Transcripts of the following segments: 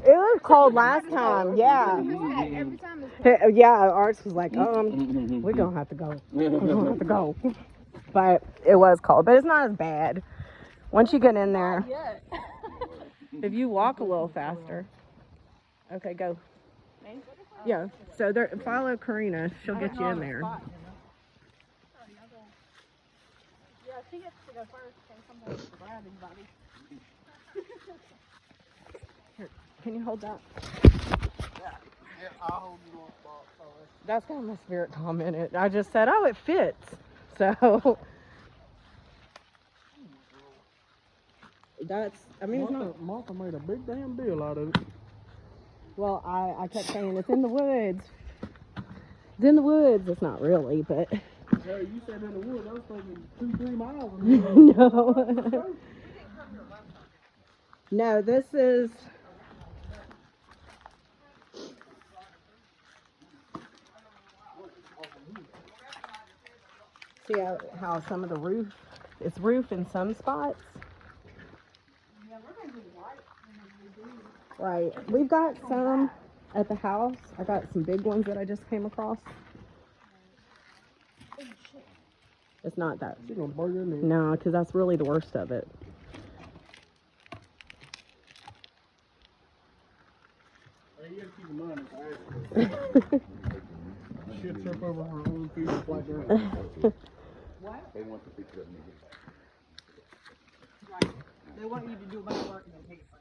It was cold last time, yeah. Yeah, Arts was like, we're gonna have to go. We're gonna have to go. But it was cold, but it's not as bad. Once you get in there, if you walk a little faster. Okay, go. Yeah, so there, follow Karina. She'll get you in there. Yeah, she gets to go first, and sometimes to grab anybody. Here, can you hold that? Yeah, I'll hold you on spot. That's kind of my spirit commented. I just said, oh, it fits. So that's, I mean, it's not. Martha made a big damn deal out of it. Well, I kept saying it's in the woods. It's in the woods. It's not really, but. Hey, you said in the woods. I was thinking 2-3 miles. No. No, this is. See how some of the roof, it's roof in some spots. Right. We've got some at the house. I got some big ones that I just came across. It's not that. She's gonna burn your neck. No, because that's really the worst of it. Hey, you gotta keep in mind she'll trip over her own feet like that. What? They want the picture of me. Right. They want you to do a bunch of work and then take it from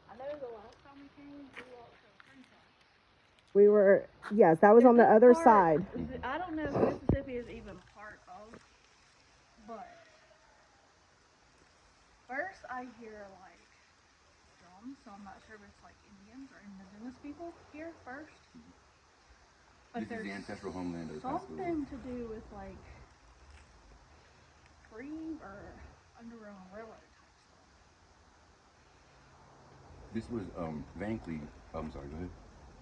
I know the last time we came, we walked to a friend's house. We were, yes, that was on the other side. I don't know if Mississippi is even part of, but first I hear like drums, so I'm not sure if it's like Indians or indigenous people here first. But This is the ancestral homeland of the something to do with like free or Underground Railroad type stuff. This was Van Cleve. I'm sorry, go ahead.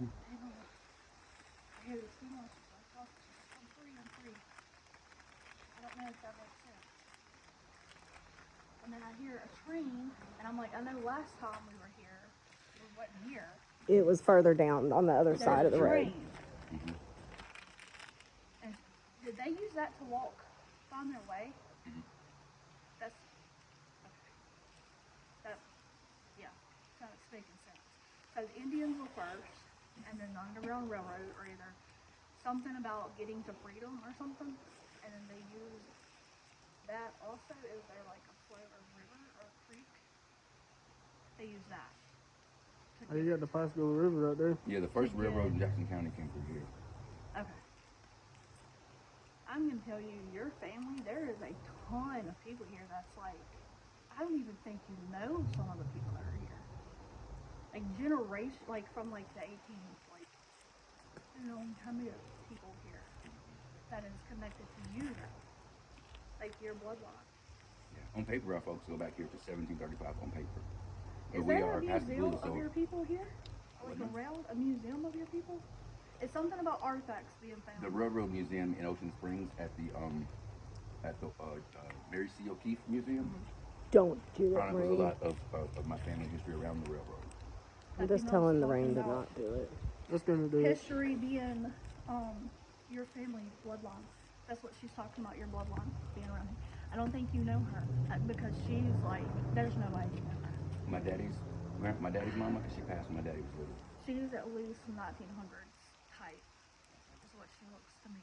I hear the female, she's like, oh, I'm free, I'm free. I don't know if that makes sense. And then I hear a train, and I'm like, I know last time we were here, we wasn't here. It was further down on the other side of the road. Mm-hmm. And did they use that to walk, find their way? Mm-hmm. That's, okay. That, yeah, kind of making sense. Because Indians were first, and then the Underground Railroad, or either something about getting to freedom or something, and then they used that also. Is there like a flow or river or creek? They use that. Hey, you got the Pasco River right there. Yeah, the first railroad in Jackson County came through here. Okay. I'm gonna tell you, your family, there is a ton of people here that's like, I don't even think you know some of the people that are here. Like generation, like from like the 18th, like, I don't know how many people here that is connected to you though. Like your bloodline. Yeah. On paper, our folks go back here to 1735 on paper. Is there a museum of your people here? Like a museum of your people? It's something about artifacts being found. The Railroad Museum in Ocean Springs at the Mary C. O'Keefe Museum. Don't do it, Chronicles a Rain. lot of my family history around the railroad. I'm just telling the Rain to not do it. That's gonna do it. History being your family bloodline. That's what she's talking about, your bloodline being around here. I don't think you know her because she's like, there's no way you know her. My daddy's mama, she passed when my daddy was little. She's at least 1900s type, is what she looks to me.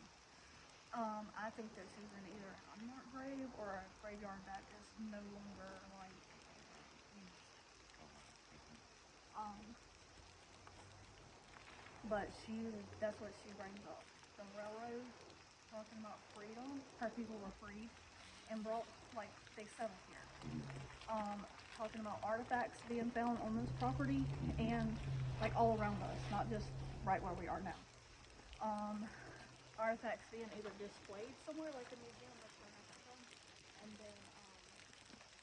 I think that she's in either an unmarked grave or a graveyard that is no longer like used. But that's what she brings up. The railroad, talking about freedom, her people were freed and brought, like, they settled here. talking about artifacts being found on this property and like all around us, not just right where we are now. Artifacts being either displayed somewhere like a museum, that's where I got that from. And then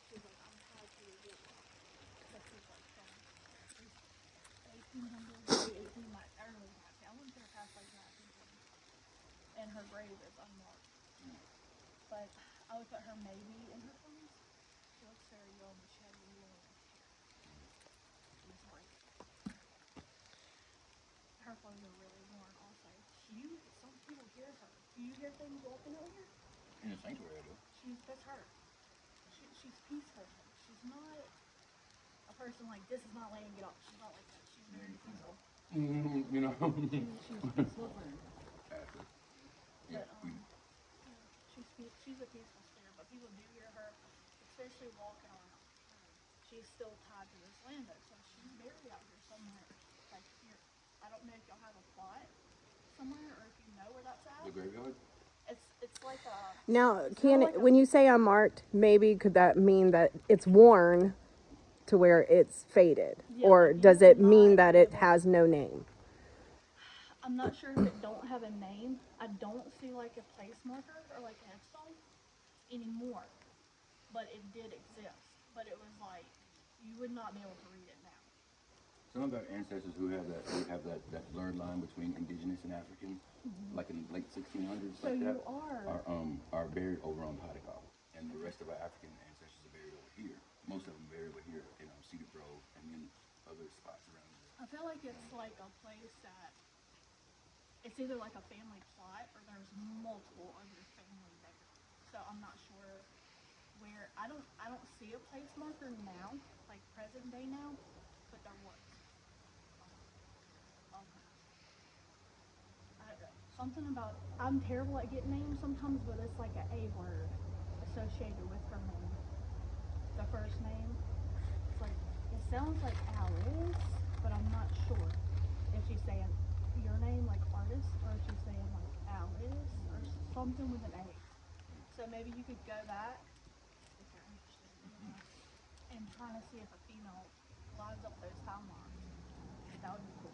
she was like, I'm tied to your wood block. This is like from 1800s, maybe 18, like early 19. I wouldn't put her past like 1920. And her grave is unmarked. But I would put her maybe in her 20s. She looks very young, but she had really long hair. She was great. Her clothes are really worn also. Some people hear her. Do you hear things walking over here? In the sanctuary, I do. That's her. She's peaceful. She's not a person like, this is not laying it up. She's not like that. She's very peaceful. You know. She's peaceful. Yeah. She's a peaceful spirit, but people do hear her, especially walking around. She's still tied to this land, though, so she's buried out here somewhere. Like here, I don't know if y'all have a plot somewhere, or if you know where that's at. The graveyard? It's like a. Now, It's can not like it, when you say unmarked, maybe could that mean that it's worn to where it's faded, Yeah, or like, does you it would mean not that be it able- has no name? I'm not sure if it don't have a name. I don't see like a place marker or like a headstone anymore, but it did exist. But it was like you would not be able to read it now. Some of our ancestors who have that blurred line between indigenous and African, like in the late 1600s, So like you that, are are buried over on Potical, and the rest of our African ancestors are buried over here. Most of them buried over here in Cedar Grove, and then other spots around here. I feel like it's like a place that it's either like a family plot or there's multiple other family there. So I'm not sure where. I don't see a place marker now, like present day now, but there was. Something about, I'm terrible at getting names sometimes, but it's like a word associated with her name. The first name. It's like, it sounds like Alice, but I'm not sure if she's saying your name like artist, or if she's saying like Alice, or something with an A. So maybe you could go back, if you're interested, and try to see if a female lines up those timelines. That would be cool.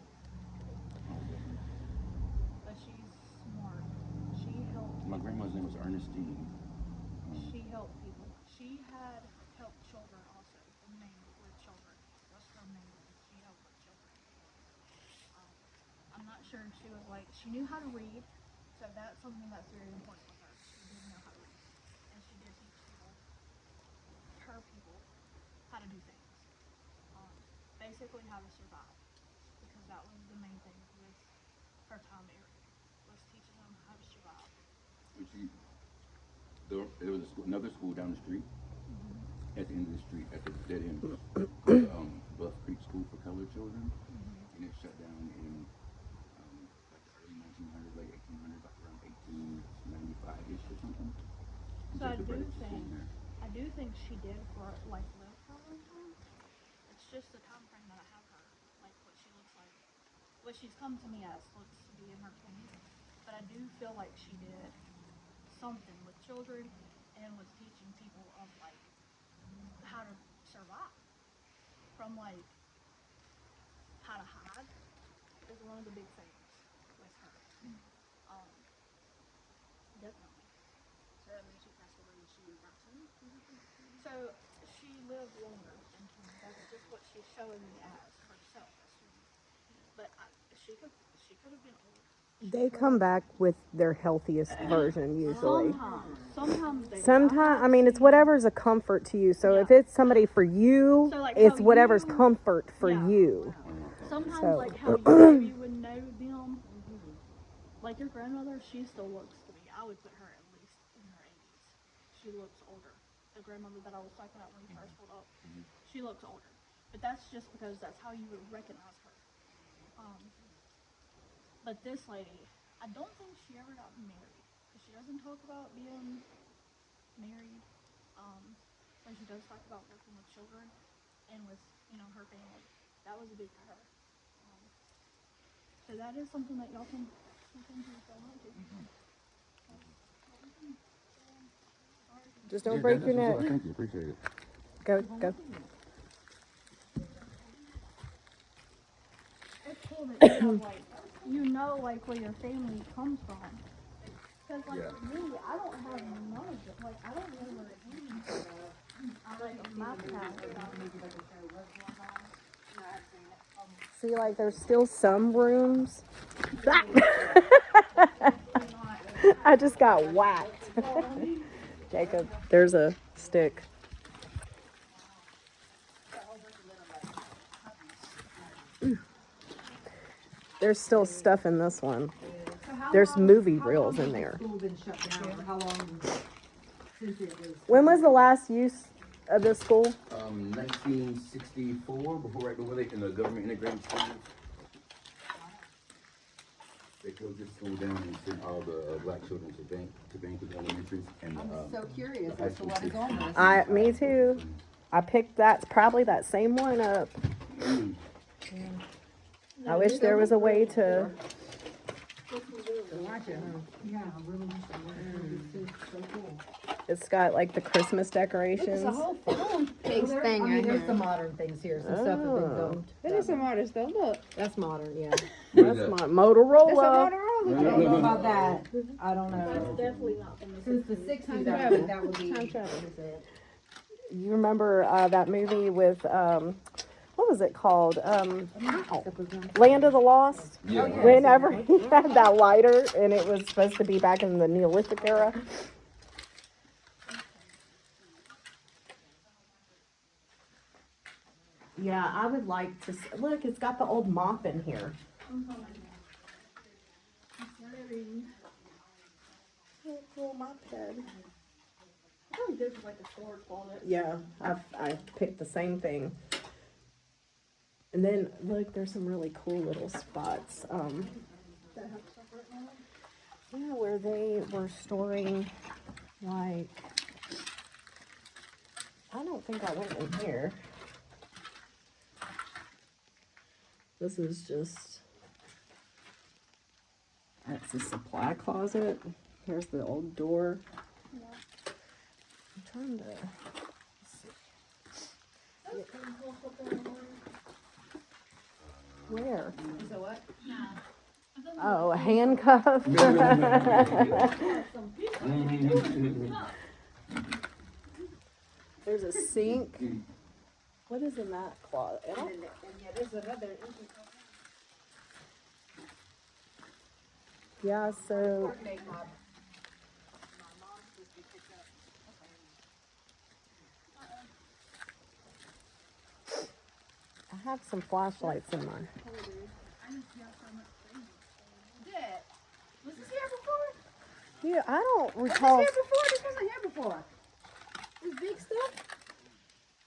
But she's smart. She helped. My grandma's name was Ernestine. She helped people. She had helped children also. The main with children. That's her main thing. She helped with children. I'm not sure if she was like, she knew how to read, so that's something that's very important with her. She did know how to read. And she did teach people, her people, how to do things. Basically how to survive. Because that was the main thing with her time area, was teaching them how to survive. There was another school down the street, at the end of the street, at the dead end, called Bluff Creek School for Colored Children, and it shut down in like the early 1900s, late 1800s, like around 1895-ish or something. So I do think she did for like live for a long time. It's just the time frame that I have her, like what she looks like, what she's come to me as looks to be in her 20s. But I do feel like she did something with children and was teaching people of like how to survive, from like how to hide is one of the big things with her. Definitely. So that means she passed away when she was about 20? So she lived longer than 20. That's just what she's showing me as herself. But she could have been older. They come back with their healthiest version usually. Sometimes they. Sometimes, I mean, it's whatever's a comfort to you. So if it's somebody for you, So, like, it's how whatever's you- comfort for Yeah. you. Sometimes So- like how you would know them. Like your grandmother, she still looks to me. I would put her at least in her 80s. She looks older. The grandmother that I was talking about when we first pulled up, she looks older. But that's just because that's how you would recognize her. But this lady, I don't think she ever got married. Because she doesn't talk about being married. But she does talk about working with children and with, her family. That was big for her. So that is something that y'all can sometimes you don't want to. Just don't break your neck. Thank you, appreciate it. Go. cool that you have, like, you know, like, where your family comes from. Because, like, Yeah. me, I don't have none of it. Like, I don't know where it is. I like my past. See, like, there's still some rooms. I just got whacked. Jacob, there's a stick. There's still stuff in this one. There's movie reels in there. School been shut down, or how long since it was? When was the last use of this school? 1964, right before they in the government integrated schools. They closed this school down and sent all the black children to Banquet Elementaries and I'm so curious as to what is on this. Me too. I picked probably that same one up. I wish there was a way to. Watch it, huh? Yeah, really. It's so cool. It's got like the Christmas decorations. It's a whole Big thing I mean, right there's here. some modern things here, some stuff that Oh. they don't. That is some modern stuff. Look. That's modern, yeah. That's my Motorola. That's a Motorola. I don't know about that. I don't That's know. definitely not from the Since the sixties, I travel. think that would be. Time travel. You remember that movie with what was it called? Land of the Lost. Yeah. Whenever he had that lighter, and it was supposed to be back in the Neolithic era. Yeah, I would like to look. It's got the old mop in here. Little mop head. I think this is like a storage closet. Yeah, I picked the same thing. And then look, there's some really cool little spots. Yeah, where they were storing, like, I don't think I went in here. This is just, that's a supply closet. Here's the old door. I'm trying to see. Where? Is it what? Oh, a handcuff. There's a sink. What is in that closet? I don't- Yeah, there's another. Yeah, so I have some flashlights in mine. Was this here before? Yeah, I don't Was recall. this here before? This wasn't here before. This big stuff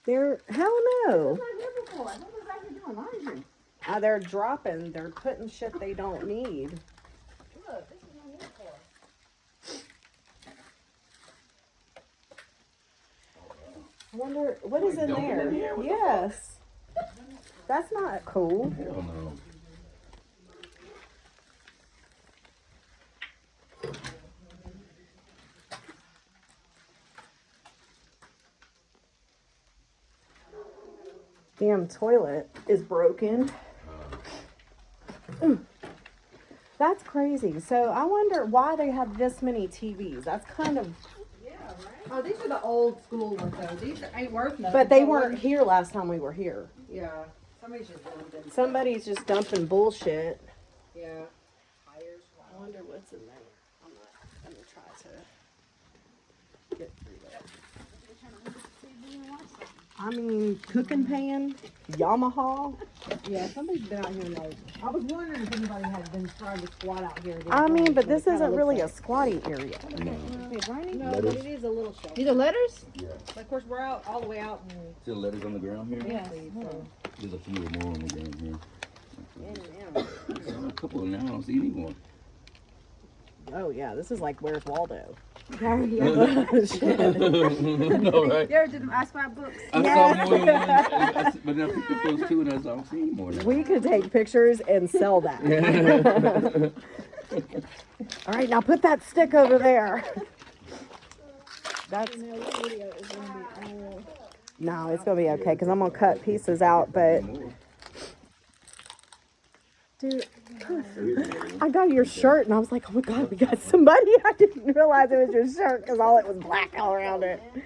They're hell no. was not here before. What was I here doing laundry? They're dropping. They're putting shit they don't need. Look, this is not here before. I wonder what is in dumping there. in here? What the Yes, that's not cool. Hell no. Damn toilet is broken. That's crazy. So I wonder why they have this many TVs. That's kind of, Oh, these are the old school ones though. These ain't worth nothing. but they So weren't what- here last time we were here. Yeah, somebody's just dumped them. Somebody's just dumping bullshit. Yeah. I wonder what's in there. I'm not gonna try to get through that. I mean, cooking pan, Yamaha. Yeah, somebody's been out here like, I was wondering if anybody had been trying to squat out here. I mean, but this isn't really a squatty area. No, but it is a little shelter. These are letters? Yeah. But of course, we're out, all the way out in. See the letters on the ground here? Yes. So, There's a few more on the ground here. A couple of now, I don't see anymore. Oh yeah, this is like Where's Waldo? No, right? You ever did them I Spy books? I saw more than one, but then I picked up those two and I don't see anymore now. We could take pictures and sell that. All right, now put that stick over there. That's no, it's gonna be okay because I'm gonna cut pieces out. But Dude, I got your shirt and I was like, oh my God, we got somebody. I didn't realize it was your shirt because all it was black all around it. Yeah,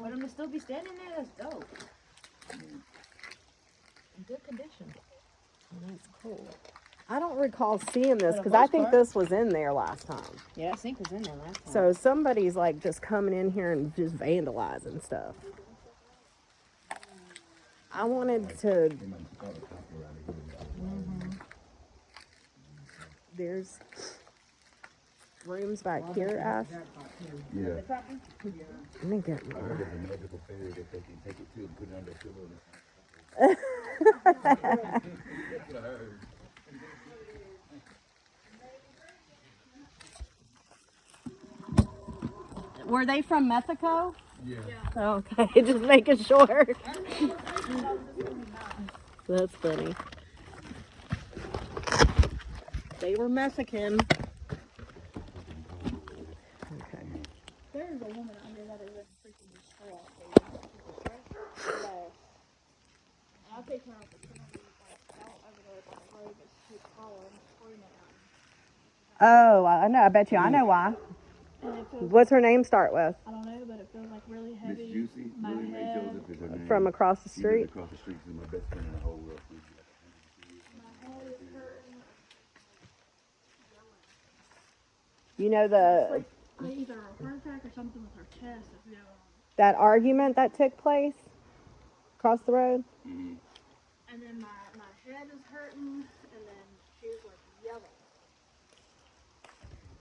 but I'm gonna still be standing there. That's dope. In good condition. That's cool. I don't recall seeing this because I think this was in there last time. Yeah, I think was in there last time. So somebody's like just coming in here and just vandalizing stuff. I wanted to. There's rooms back here, Ash. Yeah. Let me get I mine. heard there's a magical fairy that they can take it to and put it under a pillow. That's what I heard. Were they from Mexico? Yeah. Okay, just making sure. That's funny. They were Mexican. Okay. There's a woman out here that is a freaking distraught. I'll take her out for like out over there on the road, but she's calling, screaming at me. Oh, I know. I bet you I know why. And it feels, What's her name start with? I don't know, but it feels like really Miss heavy. Juicy, My Lily Mae head, Joseph is her name. From across the She lives street? across the street. She's my best friend in the whole world. my head is hurting. You know It's the like either a heart attack or something with her chest is going on. that argument that took place across the road? Mm-hmm. And then my head is hurting, and then she was like yelling.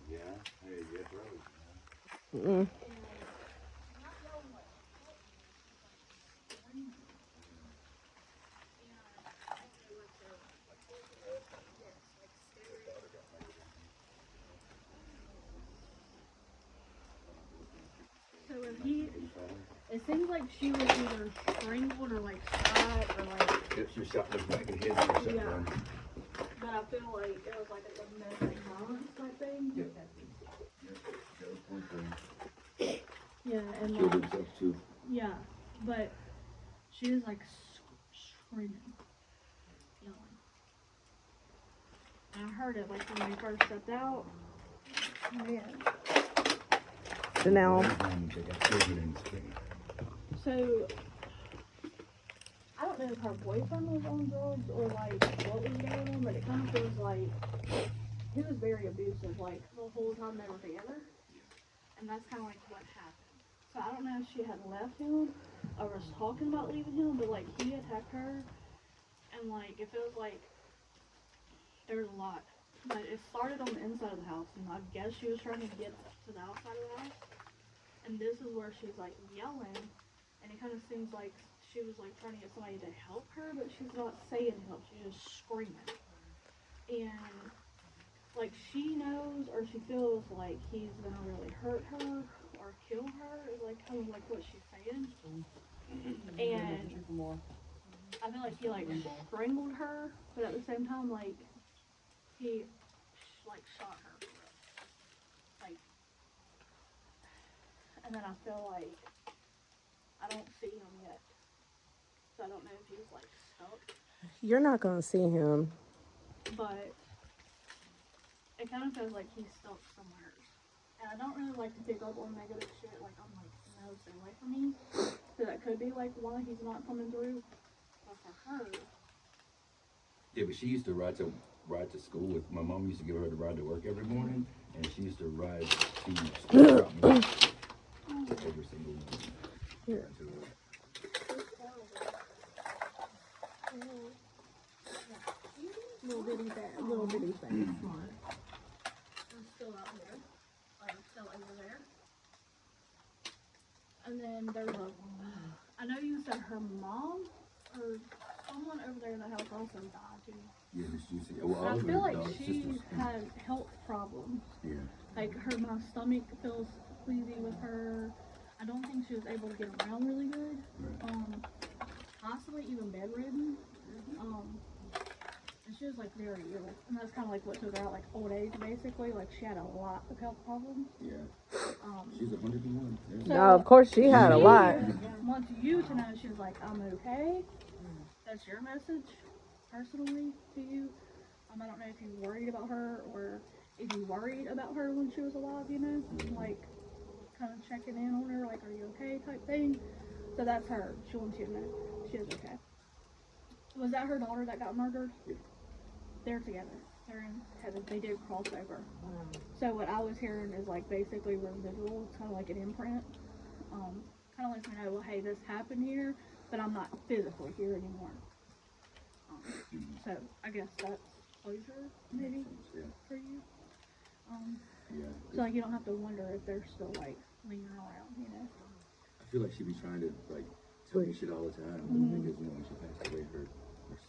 Yeah. Hey, yes, right. Mm-mm. So if it seems like she was either strangled or like shot or like, If she shot in the back of the head, she shot Yeah. down. but I feel like it was like a domestic violence type thing. Yep. That was one thing. Yeah, and Killed like, himself too. yeah, but she was like screaming, yelling. And I heard it like when we first stepped out. Man. Janelle. They got children in the spring. So, I don't know if her boyfriend was on drugs or like what was going on, but it kind of feels like he was very abusive, like the whole time they were together. And that's kind of like what happened. So I don't know if she had left him or was talking about leaving him, but like he attacked her, and like it feels like there was a lot. But it started on the inside of the house, and I guess she was trying to get to the outside of the house. And this is where she's like yelling, and it kind of seems like she was like trying to get somebody to help her, but she's not saying help, she's just screaming. And like she knows or she feels like he's gonna really hurt her or kill her, is like kind of like what she's saying. And I feel like he like strangled her, but at the same time like he like shot her. Like, and then I feel like I don't see him yet. So I don't know if he's like stuck. You're not gonna see him. But it kind of feels like he's stuck somewhere. And I don't really like to pick up on negative shit. Like, I'm like, no, stay away from me. So that could be like why he's not coming through. But for her, Yeah, but she used to ride to school with my mom. Used to give her the ride to work every morning, and she used to ride to school every single morning. Here. little bitty bad, little bitty bad. I'm still out here. I'm still over there. And then there's a, I know you said her mom or someone over there in the house also died too. Yeah, Miss Juicy. Well, I all of feel her like dog she sisters. had health problems. Yeah. Like my stomach feels queasy with her. I don't think she was able to get around really good. Possibly even bedridden. And she was like very ill. And that's kind of like what took her out, like old age basically. Like she had a lot of health problems. Yeah. She's 101. Yeah. So- No, of course she had a lot. Wants you to know she's like, I'm okay. That's your message personally to you. I don't know if you worried about her or if you worried about her when she was alive, you know, like kind of checking in on her, like, are you okay type thing. So that's her. She wants you to know she is okay. Was that her daughter that got murdered? Yeah. They're together. They're in heaven. They did cross over. So what I was hearing is like basically residual. It's kind of like an imprint. Kind of lets me know, well, hey, this happened here, but I'm not physically here anymore. So I guess that's closure, maybe, Yeah. for you. Yeah. So like you don't have to wonder if they're still like lingering around, you know. I feel like she be trying to like tell me shit all the time because when she passed away, her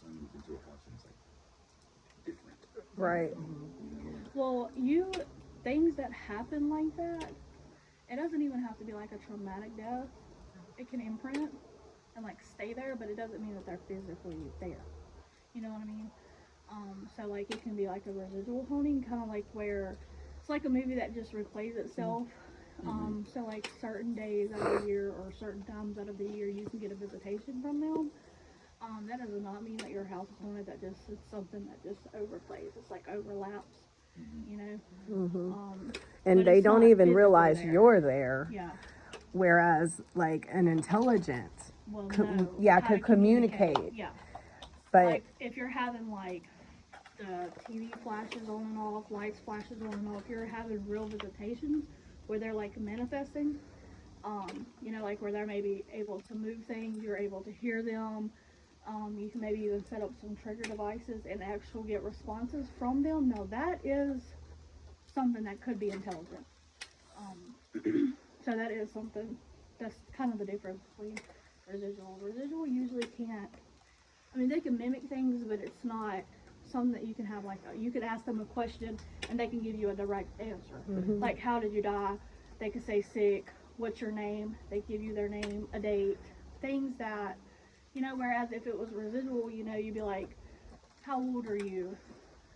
son moved into a house and it's like different. Right. Well, things that happen like that, it doesn't even have to be like a traumatic death. It can imprint and like stay there, but it doesn't mean that they're physically there. You know what I mean? So like it can be like a residual haunting, kind of like where it's like a movie that just replays itself. So like certain days out of the year or certain times out of the year, you can get a visitation from them. That does not mean that your house is haunted. That just it's something that just overplays. It's like overlaps, you know. And But they it's don't not even physically realize there. you're there. Yeah. Whereas, like, an intelligent, Well, could how to communicate. Yeah. But Like if you're having like the TV flashes on and off, lights flashes on and off, you're having real visitations where they're like manifesting. You know, like where they're maybe able to move things, you're able to hear them. You can maybe even set up some trigger devices and actually get responses from them. Now that is something that could be intelligent. So that is something that's kind of the difference between residual. Residual usually can't. I mean, they can mimic things, but it's not something that you can have like you could ask them a question and they can give you a direct answer. Like, how did you die? They could say sick. What's your name? They give you their name, a date, things that, you know. Whereas if it was residual, you know, you'd be like, how old are you?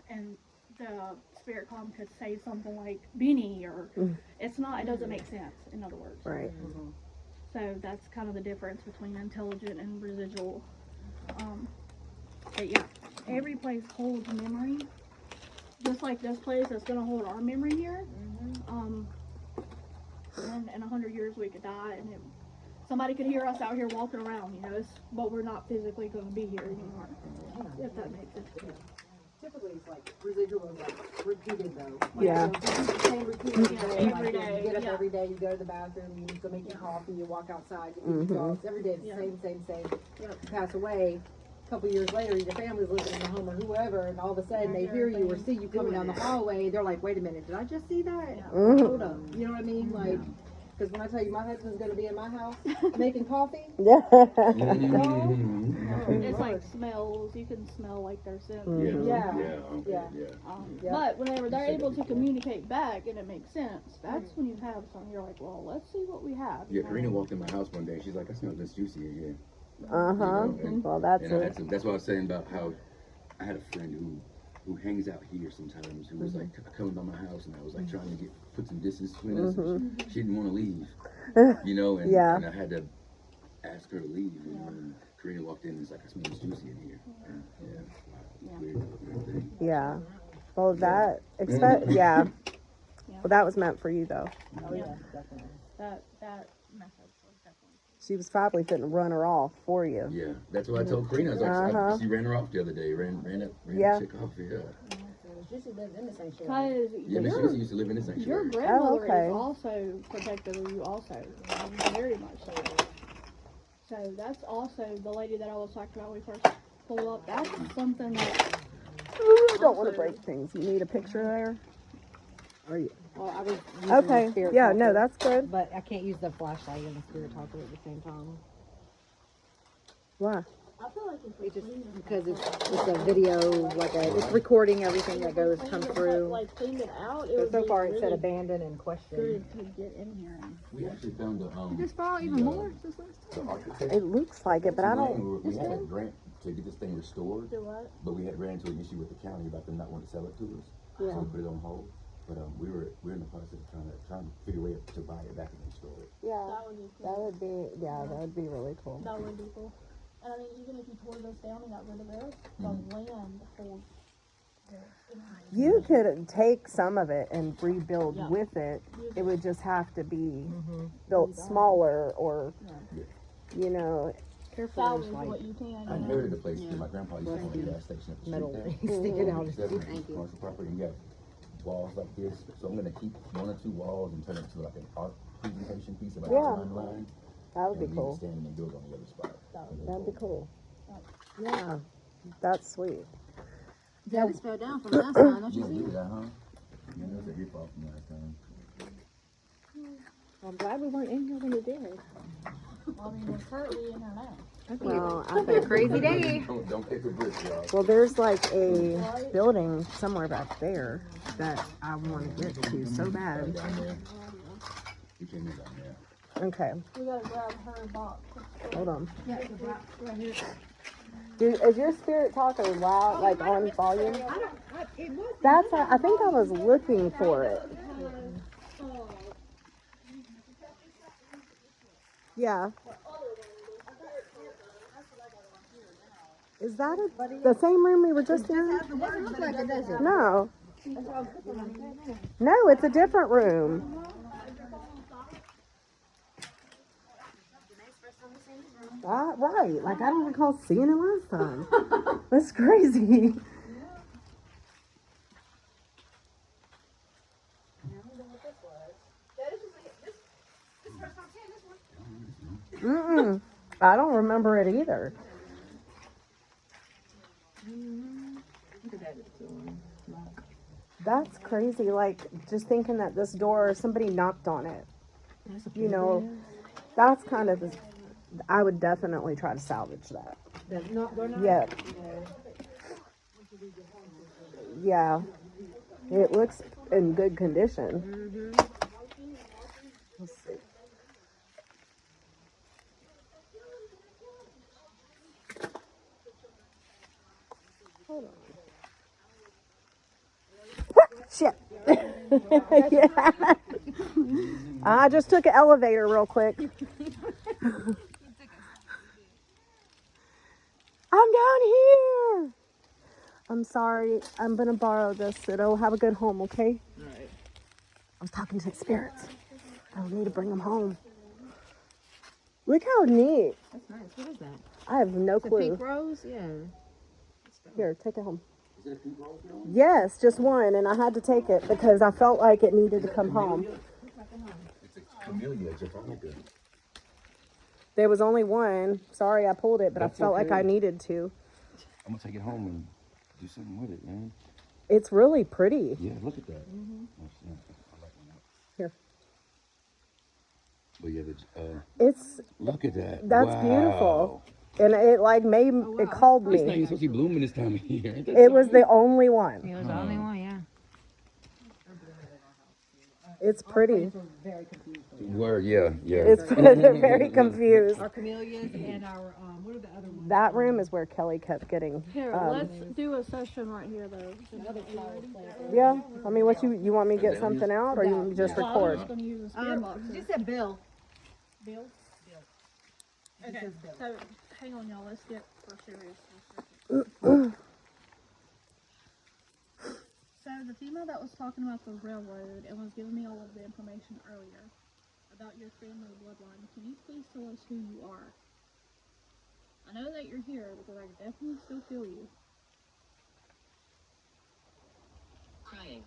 And the spirit com could say something like Beanie, or it's not. It doesn't make sense. In other words. right. So that's kind of the difference between intelligent and residual. But yeah, every place holds memory. Just like this place that's gonna hold our memory here. And in 100 years we could die and somebody could hear us out here walking around, you know, but we're not physically gonna be here anymore. If that makes sense. Typically, it's like residual is like repeated though. Yeah. So if you do the same repeated Yeah, thing, every like day, you get up yeah. every day, you go to the bathroom, you go make your coffee, you walk outside, you feed your dogs. Every day it's Yeah. the same. Yep. You pass away. A couple years later, your family's living in the home or whoever, and all of a sudden they hear you or see you coming down the hallway. They're like, "Wait a minute, did I just see that? Hold up." You know what I mean? Like, because when I tell you my husband's gonna be in my house making coffee, Yeah. It's like smells. You can smell like their scent. Yeah. But whenever they're able to communicate back and it makes sense, that's when you have something. You're like, well, let's see what we have. Yeah, Karina walked in my house one day. She's like, I smell this juicy again. And, well, that's and I it. had that's what I was saying about how I had a friend who hangs out here sometimes who was like coming by my house and I was like trying to put some distance between us. And she didn't want to leave, you know, and, and I had to ask her to leave. You know, and Karina walked in and was like, I smell this juicy in here. And, weird thing. Yeah. Well, that, yeah. Well, that was meant for you, though. Oh yeah, definitely. That message was definitely. She was probably fitting to run her off for you. Yeah, that's what I told Karina. I was like, she ran her off the other day. Ran the chick off. Yeah. Juicy lives in the sanctuary. Cause Yeah, Miss Juicy used to live in this your sanctuary. grandmother okay. is also protective of you, also very much so. So that's also the lady that I was talking about when we first pulled up. That's something that. I don't want to break things. You need a picture there? Are you? Well, I was using Okay. the spirit Yeah, talker, no, that's good. but I can't use the flashlight and the spirit talker at the same time. Why? I feel like It just because it's a video, like it's recording everything that comes through. Like cleaned it out. But so far it said abandoned and question. Good to get in here. We actually found Just fall even more this last the time. architect. It looks like it, but I don't. We had a grant to get this thing restored, Do what? but we had ran into an issue with the county about them not wanting to sell it to us. So we put it on hold. But we're in the process of trying to figure a way to buy it back and restore it. Yeah, That would be cool. that would be. Yeah, that would be really cool. That would be cool. And I mean, even if you tore this down and got rid of this, the land holds You could take some of it and rebuild with it. It would just have to be built smaller or, you know. Salvage what you can. I inherited the place because my grandpa used to own a gas station at the Metal street sticking out. there. Commercial property, and you got walls like this. So I'm gonna keep 1 or 2 walls and turn it into like an art presentation piece about Yeah. the timeline. That would be And cool. standing and build on the other spot. That'd be cool. Yeah, that's sweet. Yeah, just fell down from last time, don't You you didn't see? do that, huh? Yeah, that was a hip off from last time. I'm glad we weren't in here when you did. Well, I mean, we're currently in there now. Well, I think Crazy day. Don't pick a brick, y'all. Well, there's like a building somewhere back there that I want to get to so bad. Down there. You came in down there. Okay, We gotta grab her box. hold on. Yeah, the box right here. Dude, is your spirit talker loud, like on volume? It was. That's, I think I was looking for it. Yeah. Is that the same room we were just in? It doesn't look like it, does it? No. No, it's a different room. Right. Like, I don't recall seeing it last time. That's crazy. Mm-mm. I don't remember it either. That's crazy. Like, just thinking that this door, somebody knocked on it. You know, that's kind of, I would definitely try to salvage that. They're not. Yeah. Yeah. It looks in good condition. Let's see. Hold on. Shit. Yeah. I just took an elevator real quick. I'm down here. I'm sorry. I'm gonna borrow this so it'll have a good home, okay? Alright. I was talking to the spirits. I don't need to bring them home. Look how neat. That's nice. What is that? I have no The clue. pink rose? Yeah. Here, take it home. Is it a pink rose girl? Yes, just one, and I had to take it because I felt like it needed to come home. It's a camellia, japonica. There was only one. Sorry, I pulled it, but That's I felt like okay. I needed to. I'm gonna take it home and do something with it, man. It's really pretty. Yeah, look at that. That's- yeah, I like that. Here. But yeah, It's look at that. That's Wow. beautiful. And it like made it called It's not even me. supposed to be blooming this time of year. Ain't that It was something? the only one. It was the only one, yeah. It's pretty. Very confused. Word, yeah. It's very confused. Our camellias and our, what are the other ones? That room is where Kelly kept getting. Here, let's do a session right here, though. Yeah. I mean, what you want me to get something out, or you just Well, I'm record? just gonna use a spirit box. You said Bill. Bill? Okay, so hang on, y'all. Let's get for serious for a second. So the female that was talking about the railroad and was giving me all of the information earlier about your family bloodline, can you please tell us who you are? I know that you're here because I can definitely still feel you. Crying.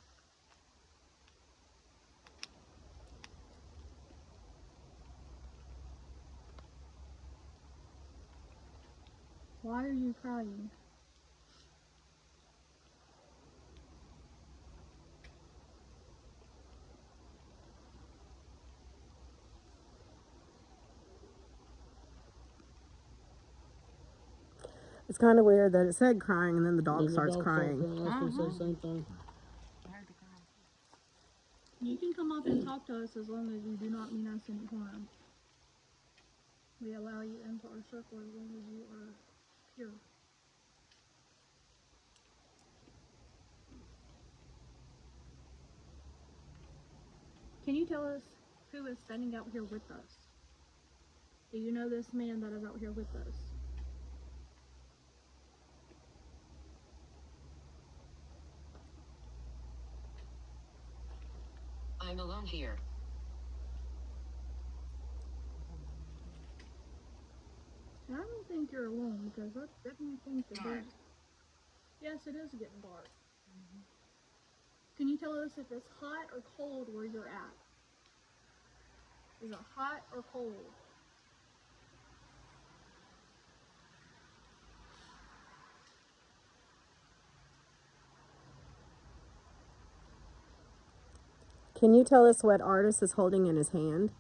Why are you crying? It's kind of weird that it said crying and then the dog starts crying. I was gonna say the same thing. You can come up and talk to us as long as you do not mean us any harm. We allow you into our circle as long as you are pure. Can you tell us who is standing out here with us? Do you know this man that is out here with us? I'm alone here. I don't think you're alone because I definitely think that there's. Yes, it is getting dark. Can you tell us if it's hot or cold where you're at? Is it hot or cold? Can you tell us what Artis is holding in his hand?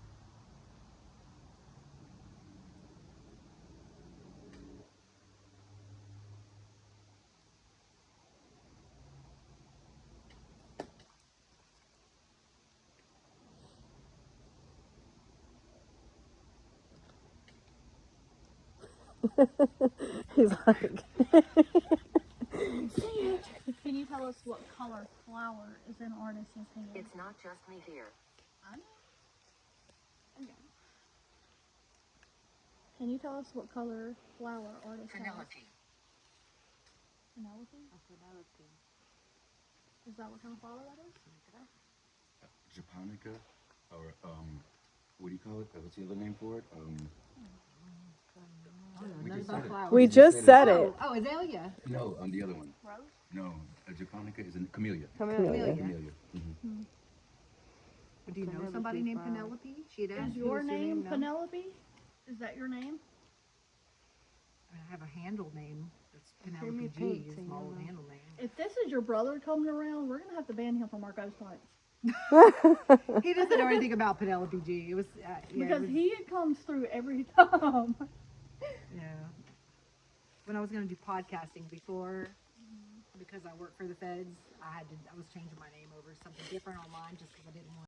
He's like, Can you tell us what color flower is in Artis's hand? It's not just me here. I know. Okay. Can you tell us what color flower Artis has? Penelope. Penelope? Is that what kind of flower that is? Japonica, or what do you call it? What's the other name for it? We just said it. we just said it. Oh, azalea. No, the other one. Rose? No, a Japonica is a camellia. Camellia. Camellia. Do you know somebody named Penelope? She does. Is your name No? Penelope? Is that your name? I have a handle name. That's Penelope G. Is my old handle name. If this is your brother coming around, we're gonna have to ban him from our ghost hunts. He doesn't know anything about Penelope G. It was Because he comes through every time. Yeah. When I was going to do podcasting before, because I work for the feds, I was changing my name over to something different online just because I didn't want